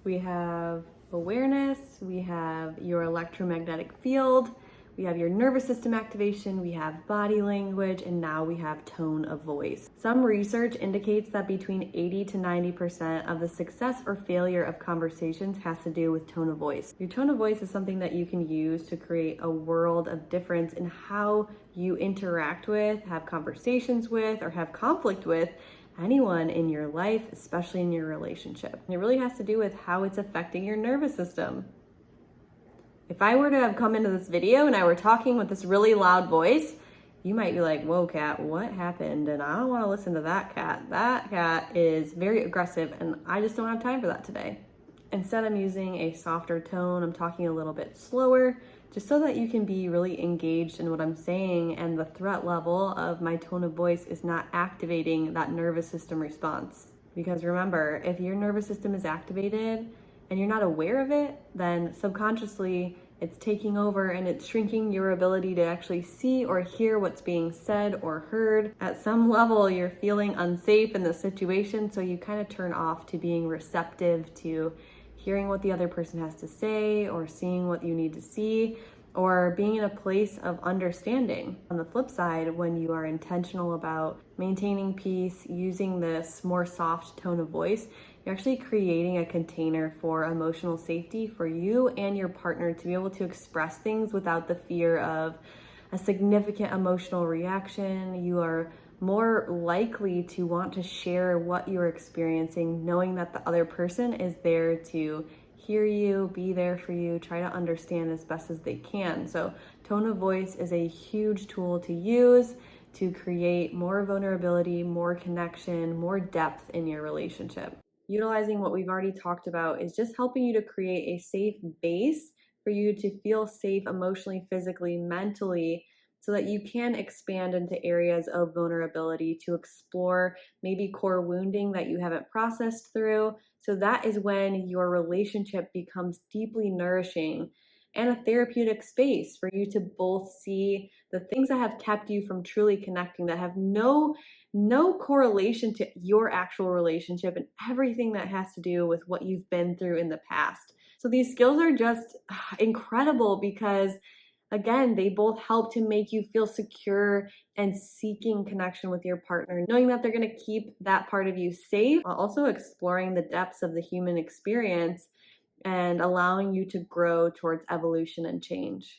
We have awareness, we have your electromagnetic field, we have your nervous system activation, we have body language, and now we have tone of voice. Some research indicates that between 80 to 90% of the success or failure of conversations has to do with tone of voice. Your tone of voice is something that you can use to create a world of difference in how you interact with, have conversations with, or have conflict with anyone in your life, especially in your relationship. And it really has to do with how it's affecting your nervous system. If I were to have come into this video and I were talking with this really loud voice, you might be like, whoa, Kat, what happened? And I don't want to listen to that cat. That cat is very aggressive and I just don't have time for that today. Instead, I'm using a softer tone. I'm talking a little bit slower, just so that you can be really engaged in what I'm saying and the threat level of my tone of voice is not activating that nervous system response. Because remember, if your nervous system is activated and you're not aware of it, then subconsciously it's taking over and it's shrinking your ability to actually see or hear what's being said or heard. At some level, you're feeling unsafe in the situation, so you kind of turn off to being receptive to hearing what the other person has to say or seeing what you need to see or being in a place of understanding. On the flip side, when you are intentional about maintaining peace, using this more soft tone of voice, you're actually creating a container for emotional safety for you and your partner to be able to express things without the fear of a significant emotional reaction. You are more likely to want to share what you're experiencing, knowing that the other person is there to hear you, be there for you, try to understand as best as they can. So tone of voice is a huge tool to use to create more vulnerability, more connection, more depth in your relationship. Utilizing what we've already talked about is just helping you to create a safe base for you to feel safe emotionally, physically, mentally, so that you can expand into areas of vulnerability to explore maybe core wounding that you haven't processed through. So that is when your relationship becomes deeply nourishing and a therapeutic space for you to both see the things that have kept you from truly connecting, that have no correlation to your actual relationship, and everything that has to do with what you've been through in the past. So these skills are just incredible because, again, they both help to make you feel secure and seeking connection with your partner, knowing that they're going to keep that part of you safe, while also exploring the depths of the human experience and allowing you to grow towards evolution and change.